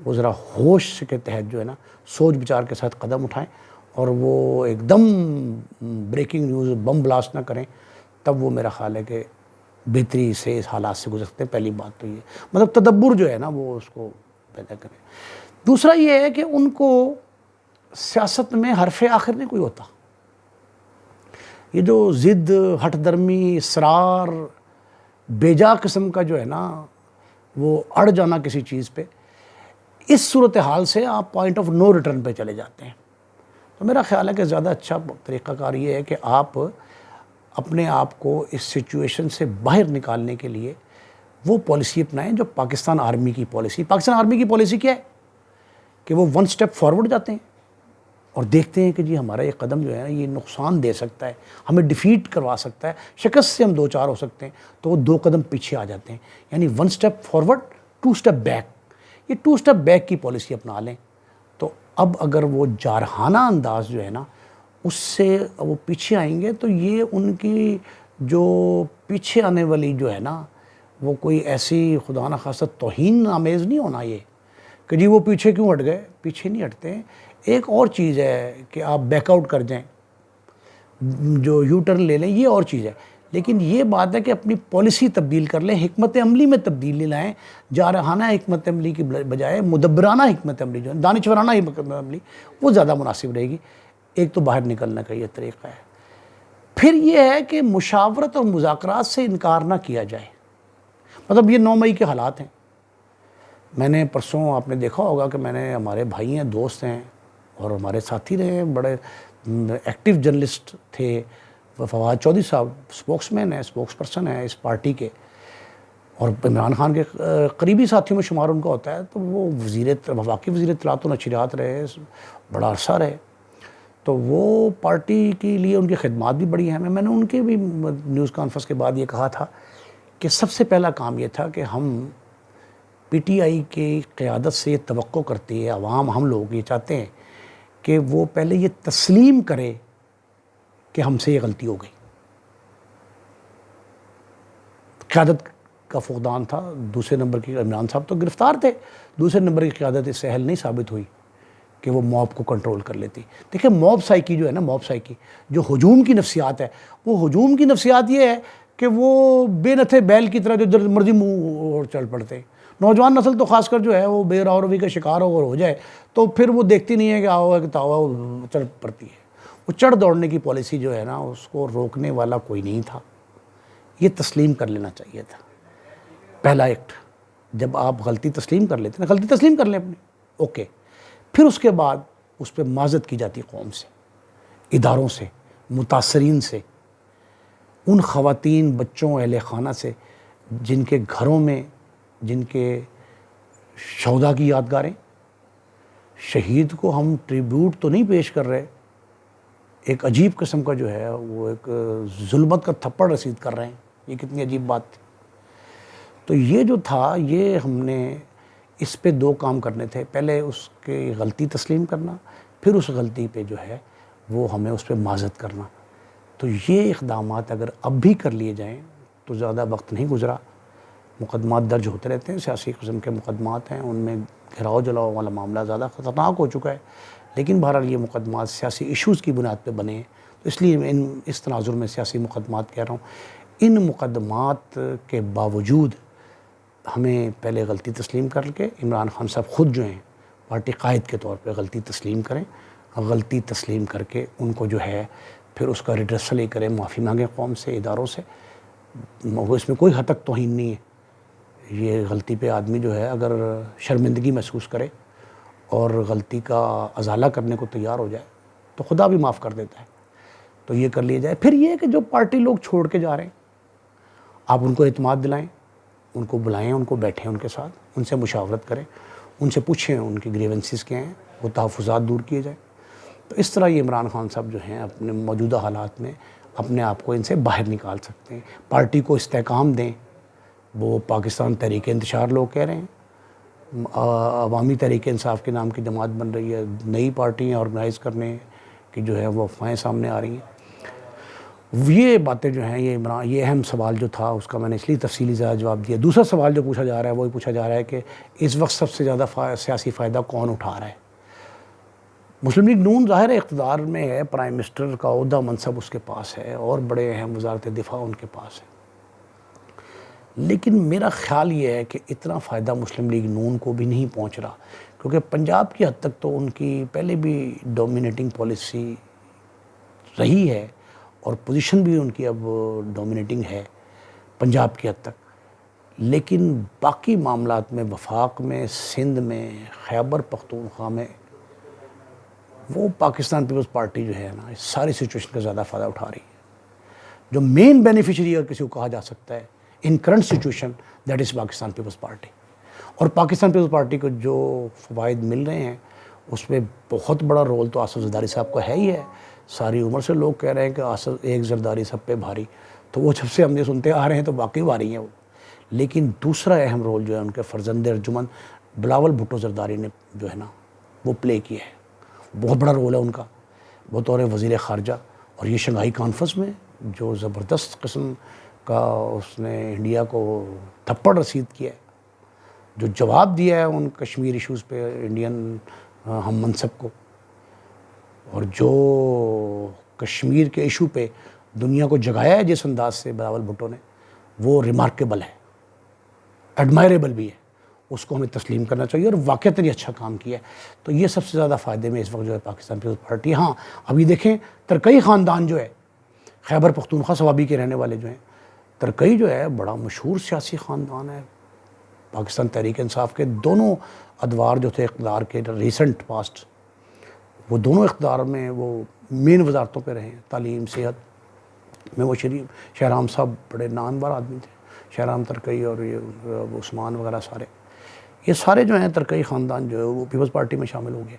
وہ ذرا ہوش کے تحت جو ہے نا سوچ بچار کے ساتھ قدم اٹھائیں اور وہ ایک دم بریکنگ نیوز بم بلاسٹ نہ کریں، تب وہ میرا خیال ہے کہ بہتری سے اس حالات سے گزر سکتے ہیں۔ پہلی بات تو یہ مطلب تدبر جو ہے نا وہ اس کو پیدا کریں۔ دوسرا یہ ہے کہ ان کو سیاست میں حرف آخر نہیں کوئی ہوتا، یہ جو ضد، ہٹ درمی، اصرار، بیجا قسم کا جو ہے نا وہ اڑ جانا کسی چیز پہ، اس صورتحال سے آپ پوائنٹ آف نو ریٹرن پہ چلے جاتے ہیں۔ تو میرا خیال ہے کہ زیادہ اچھا طریقہ کار یہ ہے کہ آپ اپنے آپ کو اس سچویشن سے باہر نکالنے کے لیے وہ پالیسی اپنائیں جو پاکستان آرمی کی پالیسی۔ پاکستان آرمی کی پالیسی کیا ہے کہ وہ ون سٹیپ فارورڈ جاتے ہیں اور دیکھتے ہیں کہ جی ہمارا یہ قدم جو ہے نا یہ نقصان دے سکتا ہے، ہمیں ڈیفیٹ کروا سکتا ہے، شکست سے ہم دو چار ہو سکتے ہیں، تو وہ 2 قدم پیچھے آ جاتے ہیں، یعنی 1 سٹیپ فارورڈ 2 سٹیپ بیک۔ یہ 2 سٹیپ بیک کی پالیسی اپنا لیں تو اب اگر وہ جارحانہ انداز جو ہے نا اس سے وہ پیچھے آئیں گے تو یہ ان کی جو پیچھے آنے والی جو ہے نا وہ کوئی ایسی خدا نخواستہ توہین آمیز نہیں ہونا یہ کہ جی وہ پیچھے کیوں ہٹ گئے، پیچھے نہیں ہٹتے۔ ایک اور چیز ہے کہ آپ بیک آؤٹ کر جائیں، جو یو ٹرن لے لیں، یہ اور چیز ہے، لیکن یہ بات ہے کہ اپنی پالیسی تبدیل کر لیں، حکمت عملی میں تبدیلی لائیں، جارحانہ حکمت عملی کی بجائے مدبرانہ حکمت عملی جو ہے، دانشورانہ حکمت عملی، وہ زیادہ مناسب رہے گی۔ ایک تو باہر نکلنے کا یہ طریقہ ہے۔ پھر یہ ہے کہ مشاورت اور مذاکرات سے انکار نہ کیا جائے، مطلب یہ 9 مئی کے حالات ہیں۔ میں نے پرسوں آپ نے دیکھا ہوگا کہ میں نے ہمارے بھائی ہیں، دوست ہیں اور ہمارے ساتھی رہے ہیں، بڑے ایکٹیو جرنلسٹ تھے، فواد چودھری صاحب اسپوکس مین ہیں، اسپوکس پرسن ہیں اس پارٹی کے، اور عمران خان کے قریبی ساتھیوں میں شمار ان کا ہوتا ہے، تو وہ وفاقی وزیر اطلاعات و نشریات رہے، بڑا عرصہ رہے، تو وہ پارٹی کے لیے ان کی خدمات بھی بڑی اہم ہیں۔ میں نے ان کے بھی نیوز کانفرنس کے بعد یہ کہا تھا کہ سب سے پہلا کام یہ تھا کہ ہم پی ٹی آئی کی قیادت سے یہ توقع کرتی ہے، عوام ہم لوگ یہ چاہتے ہیں کہ وہ پہلے یہ تسلیم کرے کہ ہم سے یہ غلطی ہو گئی۔ قیادت کا فقدان تھا، دوسرے نمبر کی عمران صاحب تو گرفتار تھے، دوسرے نمبر کی قیادت اس سہل نہیں ثابت ہوئی کہ وہ موب کو کنٹرول کر لیتی۔ دیکھیں موب سائیکی جو ہے نا، موب سائیکی جو ہجوم کی نفسیات ہے، وہ ہجوم کی نفسیات یہ ہے کہ وہ بے نتھے بیل کی طرح جو جب مرضی منہ اور چل پڑتے ہیں۔ نوجوان نسل تو خاص کر جو ہے وہ بے راوروی کا شکار ہو جائے تو پھر وہ دیکھتی نہیں ہے کہ آؤ ہے کہ تاؤ وہ چڑھ پڑتی ہے۔ وہ چڑھ دوڑنے کی پالیسی جو ہے نا اس کو روکنے والا کوئی نہیں تھا، یہ تسلیم کر لینا چاہیے تھا۔ پہلا ایکٹ، جب آپ غلطی تسلیم کر لیتے ہیں، غلطی تسلیم کر لیں اپنی، اوکے، پھر اس کے بعد اس پہ معذرت کی جاتی قوم سے، اداروں سے، متاثرین سے، ان خواتین، بچوں، اہل خانہ سے جن کے گھروں میں، جن کے شہداء کی یادگاریں، شہید کو ہم ٹریبیوٹ تو نہیں پیش کر رہے، ایک عجیب قسم کا جو ہے وہ ایک ظلمت کا تھپڑ رسید کر رہے ہیں، یہ کتنی عجیب بات تھی۔ تو یہ جو تھا، یہ ہم نے اس پہ 2 کام کرنے تھے، پہلے اس کی غلطی تسلیم کرنا، پھر اس غلطی پہ جو ہے وہ ہمیں اس پہ معذرت کرنا۔ تو یہ اقدامات اگر اب بھی کر لیے جائیں تو زیادہ وقت نہیں گزرا، مقدمات درج ہوتے رہتے ہیں، سیاسی قسم کے مقدمات ہیں، ان میں گھراؤ جلاؤ والا معاملہ زیادہ خطرناک ہو چکا ہے، لیکن بہرحال یہ مقدمات سیاسی ایشوز کی بنیاد پہ بنے ہیں، تو اس لیے اس تناظر میں سیاسی مقدمات کہہ رہا ہوں۔ ان مقدمات کے باوجود ہمیں پہلے غلطی تسلیم کر کے، عمران خان صاحب خود جو ہیں پارٹی قائد کے طور پہ غلطی تسلیم کریں، غلطی تسلیم کر کے ان کو جو ہے پھر اس کا ریڈرسل ہی کریں، معافی مانگیں قوم سے، اداروں سے۔ اس میں کوئی حد تک توہین نہیں ہے، یہ غلطی پہ آدمی جو ہے اگر شرمندگی محسوس کرے اور غلطی کا ازالہ کرنے کو تیار ہو جائے تو خدا بھی معاف کر دیتا ہے، تو یہ کر لیا جائے۔ پھر یہ کہ جو پارٹی لوگ چھوڑ کے جا رہے ہیں، آپ ان کو اعتماد دلائیں، ان کو بلائیں، ان کو بیٹھیں ان کے ساتھ، ان سے مشاورت کریں، ان سے پوچھیں ان کی گریونسز کیا ہیں، وہ تحفظات دور کیے جائیں۔ تو اس طرح یہ عمران خان صاحب جو ہیں اپنے موجودہ حالات میں اپنے آپ کو ان سے باہر نکال سکتے ہیں۔ پارٹی کو استحکام دیں، وہ پاکستان تحریک انتشار لوگ کہہ رہے ہیں، عوامی تحریک انصاف کے نام کی جماعت بن رہی ہے، نئی پارٹیاں آرگنائز کرنے کی جو ہے وہ افواہیں سامنے آ رہی ہیں۔ یہ باتیں جو ہیں یہ اہم سوال جو تھا اس کا میں نے اس لیے تفصیلی زیادہ جواب دیا۔ دوسرا سوال جو پوچھا جا رہا ہے وہ پوچھا جا رہا ہے کہ اس وقت سب سے زیادہ سیاسی فائدہ کون اٹھا رہا ہے؟ مسلم لیگ نون ظاہر اقتدار میں ہے، پرائم منسٹر کا عہدہ منصب اس کے پاس ہے اور بڑے اہم وزارت دفاع ان کے پاس ہے، لیکن میرا خیال یہ ہے کہ اتنا فائدہ مسلم لیگ نون کو بھی نہیں پہنچ رہا، کیونکہ پنجاب کی حد تک تو ان کی پہلے بھی ڈومینیٹنگ پالیسی رہی ہے اور پوزیشن بھی ان کی اب ڈومینیٹنگ ہے پنجاب کی حد تک، لیکن باقی معاملات میں وفاق میں، سندھ میں، خیبر پختونخوا میں وہ پاکستان پیپلز پارٹی جو ہے نا اس ساری سچویشن کا زیادہ فائدہ اٹھا رہی ہے۔ جو مین بینیفیشری اگر کسی کو کہا جا سکتا ہے in current situation, that is Pakistan Peoples Party, اور پاکستان پیپلز پارٹی کو جو فوائد مل رہے ہیں اس میں بہت بڑا رول تو آصف زرداری صاحب کا ہے ہی ہے۔ ساری عمر سے لوگ کہہ رہے ہیں کہ آصف ایک زرداری سب پہ بھاری، تو وہ جب سے ہم یہ سنتے آ رہے ہیں تو واقعی بھاری ہیں وہ، لیکن دوسرا اہم رول جو ہے ان کے فرزند ارجمند بلاول بھٹو زرداری نے جو ہے نا وہ پلے کیا ہے، بہت بڑا رول ہے ان کا بطور وزیر خارجہ، اور یہ شنگھائی کانفرنس میں جو زبردست قسم کا اس نے انڈیا کو تھپڑ رسید کیا ہے، جو جواب دیا ہے ان کشمیر ایشوز پہ انڈین ہم منصب کو، اور جو کشمیر کے ایشو پہ دنیا کو جگایا ہے جس انداز سے بلاول بھٹو نے، وہ ریمارکیبل ہے، ایڈمائریبل بھی ہے، اس کو ہمیں تسلیم کرنا چاہیے، اور واقعتاً یہ اچھا کام کیا ہے۔ تو یہ سب سے زیادہ فائدے میں اس وقت جو ہے پاکستان پیپلز پارٹی۔ ہاں ابھی دیکھیں ترکئی خاندان جو ہے، خیبر پختونخوا صوابی کے رہنے والے جو ہیں، ترکئی جو ہے بڑا مشہور سیاسی خاندان ہے، پاکستان تحریک انصاف کے دونوں ادوار جو تھے اقتدار کے ریسنٹ پاسٹ، وہ دونوں اقتدار میں وہ مین وزارتوں پہ رہے ہیں، تعلیم، صحت میں وہ شہرام صاحب بڑے نامور آدمی تھے، شہرام ترکئی اور یہ عثمان وغیرہ سارے، یہ سارے جو ہیں ترکئی خاندان جو ہے وہ پیپلز پارٹی میں شامل ہو گئے۔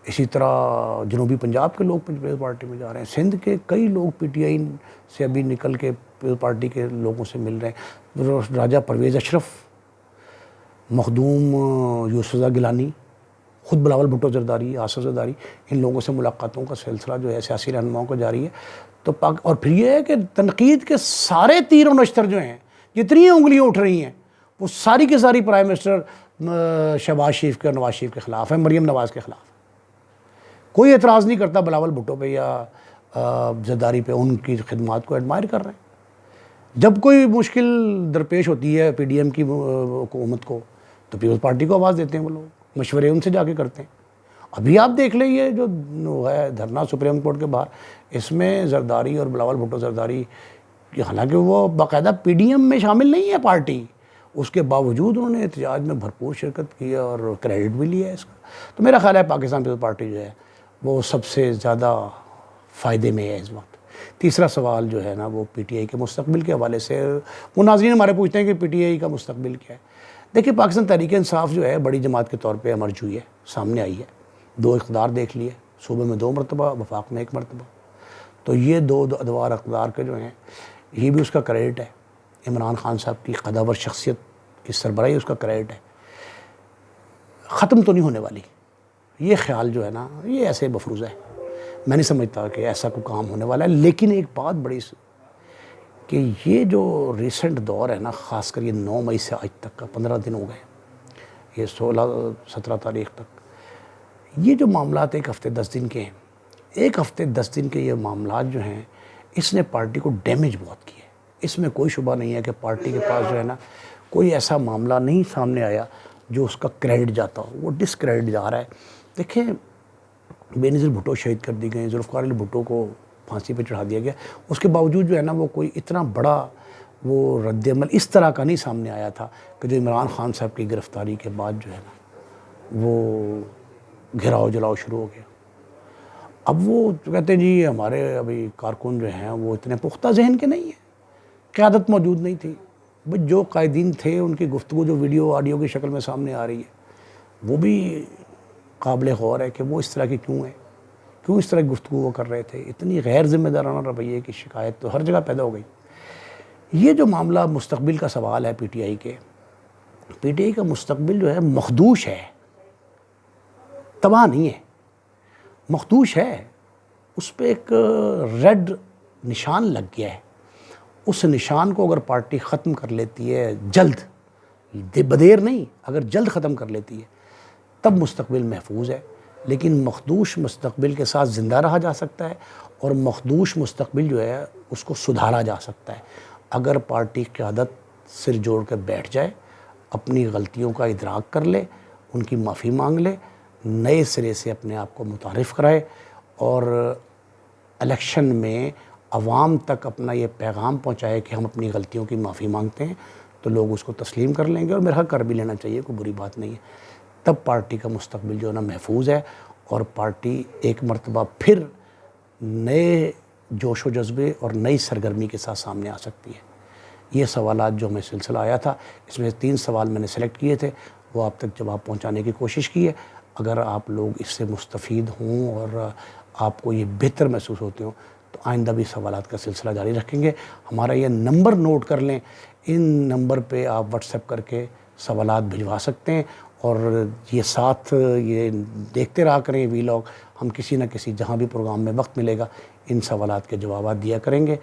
اسی طرح جنوبی پنجاب کے لوگ پیپلز پارٹی میں جا رہے ہیں، سندھ کے کئی لوگ پی ٹی آئی سے ابھی نکل کے پیپلز پارٹی کے لوگوں سے مل رہے ہیں، راجہ پرویز اشرف، مخدوم یوسف رضا گیلانی، خود بلاول بھٹو زرداری، آصف زرداری، ان لوگوں سے ملاقاتوں کا سلسلہ جو ہے سیاسی رہنماؤں کا جاری ہے۔ تو اور پھر یہ ہے کہ تنقید کے سارے تیر و نشتر جو ہیں، جتنی انگلیاں اٹھ رہی ہیں، وہ ساری کی ساری پرائم منسٹر شہباز شریف کے اور نواز شریف کے خلاف ہے، مریم نواز کے خلاف۔ کوئی اعتراض نہیں کرتا بلاول بھٹو پہ یا زرداری پہ، ان کی خدمات کو ایڈمائر کر رہے ہیں۔ جب کوئی مشکل درپیش ہوتی ہے پی ڈی ایم کی حکومت کو تو پیپلز پارٹی کو آواز دیتے ہیں وہ لوگ، مشورے ان سے جا کے کرتے ہیں۔ ابھی آپ دیکھ لیں یہ جو ہے دھرنا سپریم کورٹ کے باہر، اس میں زرداری اور بلاول بھٹو زرداری، حالانکہ وہ باقاعدہ پی ڈی ایم میں شامل نہیں ہے پارٹی، اس کے باوجود انہوں نے احتجاج میں بھرپور شرکت کی اور کریڈٹ بھی لیا ہے اس کا۔ تو میرا خیال ہے پاکستان پیپلز پارٹی جو ہے وہ سب سے زیادہ فائدے میں ہے اس وقت۔ تیسرا سوال جو ہے نا وہ پی ٹی آئی کے مستقبل کے حوالے سے، وہ ناظرین ہمارے پوچھتے ہیں کہ پی ٹی آئی کا مستقبل کیا ہے۔ دیکھیں پاکستان تحریک انصاف جو ہے بڑی جماعت کے طور پہ امرج ہوئی ہے، سامنے آئی ہے، 2 اقتدار دیکھ لیے، صوبے میں 2 مرتبہ، وفاق میں 1 مرتبہ، تو یہ 2 ادوار اقتدار کے جو ہیں یہ بھی اس کا کریڈٹ ہے، عمران خان صاحب کی قداور شخصیت کی سربراہی اس کا کریڈٹ ہے۔ ختم تو نہیں ہونے والی یہ خیال جو ہے نا، یہ ایسے مفروضہ ہے، میں نہیں سمجھتا کہ ایسا کوئی کام ہونے والا ہے۔ لیکن ایک بات بڑی کہ یہ جو ریسنٹ دور ہے نا، خاص کر یہ 9 مئی سے آج تک کا 15 دن ہو گئے، یہ 16-17 تاریخ تک، یہ جو معاملات 1 ہفتے 10 دن کے ہیں، 1 ہفتے 10 دن کے یہ معاملات جو ہیں، اس نے پارٹی کو ڈیمیج بہت کیا ہے۔ اس میں کوئی شبہ نہیں ہے کہ پارٹی کے پاس جو ہے نا کوئی ایسا معاملہ نہیں سامنے آیا جو اس کا کریڈٹ جاتا ہو، وہ ڈس کریڈٹ جا رہا ہے۔ دیکھیں بے نظیر بھٹو شہید کر دی گئے، ذوالفقار علی بھٹو کو پھانسی پہ چڑھا دیا گیا، اس کے باوجود جو ہے نا وہ کوئی اتنا بڑا وہ رد عمل اس طرح کا نہیں سامنے آیا تھا کہ جو عمران خان صاحب کی گرفتاری کے بعد جو ہے نا وہ گھیراؤ جلاؤ شروع ہو گیا۔ اب وہ کہتے ہیں جی ہمارے ابھی کارکن جو ہیں وہ اتنے پختہ ذہن کے نہیں ہیں، قیادت موجود نہیں تھی، بھئی جو قائدین تھے ان کی گفتگو جو ویڈیو آڈیو کی شکل میں سامنے آ رہی ہے وہ بھی قابل غور ہے کہ وہ اس طرح کی کیوں اس طرح کی گفتگو وہ کر رہے تھے۔ اتنی غیر ذمہ دارانہ رویے کی شکایت تو ہر جگہ پیدا ہو گئی۔ یہ جو معاملہ مستقبل کا سوال ہے پی ٹی آئی کے، پی ٹی آئی کا مستقبل جو ہے مخدوش ہے، تباہ نہیں ہے، مخدوش ہے۔ اس پہ ایک ریڈ نشان لگ گیا ہے، اس نشان کو اگر پارٹی ختم کر لیتی ہے جلد، بدیر نہیں، اگر جلد ختم کر لیتی ہے تب مستقبل محفوظ ہے، لیکن مخدوش مستقبل کے ساتھ زندہ رہا جا سکتا ہے، اور مخدوش مستقبل جو ہے اس کو سدھارا جا سکتا ہے اگر پارٹی قیادت سر جوڑ کر بیٹھ جائے، اپنی غلطیوں کا ادراک کر لے، ان کی معافی مانگ لے، نئے سرے سے اپنے آپ کو متعارف کرائے، اور الیکشن میں عوام تک اپنا یہ پیغام پہنچائے کہ ہم اپنی غلطیوں کی معافی مانگتے ہیں، تو لوگ اس کو تسلیم کر لیں گے، اور میرا حق کر بھی لینا چاہیے، کوئی بری بات نہیں ہے۔ تب پارٹی کا مستقبل جو ہے نا محفوظ ہے، اور پارٹی ایک مرتبہ پھر نئے جوش و جذبے اور نئی سرگرمی کے ساتھ سامنے آ سکتی ہے۔ یہ سوالات جو ہمیں سلسلہ آیا تھا، اس میں 3 سوال میں نے سلیکٹ کیے تھے، وہ آپ تک جواب پہنچانے کی کوشش کی ہے۔ اگر آپ لوگ اس سے مستفید ہوں اور آپ کو یہ بہتر محسوس ہوتے ہوں تو آئندہ بھی سوالات کا سلسلہ جاری رکھیں گے۔ ہمارا یہ نمبر نوٹ کر لیں، ان نمبر پہ آپ واٹس ایپ کر کے سوالات بھجوا سکتے ہیں، اور یہ ساتھ یہ دیکھتے رہا کریں ویلاگ، ہم کسی نہ کسی جہاں بھی پروگرام میں وقت ملے گا ان سوالات کے جوابات دیا کریں گے۔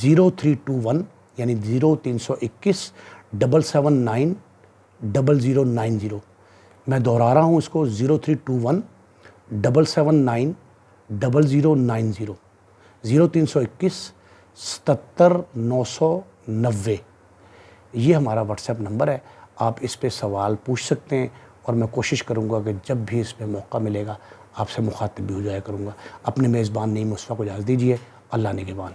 0321 یعنی 0321 779 0090، میں دہرا رہا ہوں اس کو، 0321 779 0090، 0321 77 990، یہ ہمارا واٹس ایپ نمبر ہے۔ آپ اس پہ سوال پوچھ سکتے ہیں، اور میں کوشش کروں گا کہ جب بھی اس پہ موقع ملے گا آپ سے مخاطب بھی ہو جایا کروں گا۔ اپنے میزبان نعیم مصطفیٰ کو اجازت دیجیے، اللہ نگہبان۔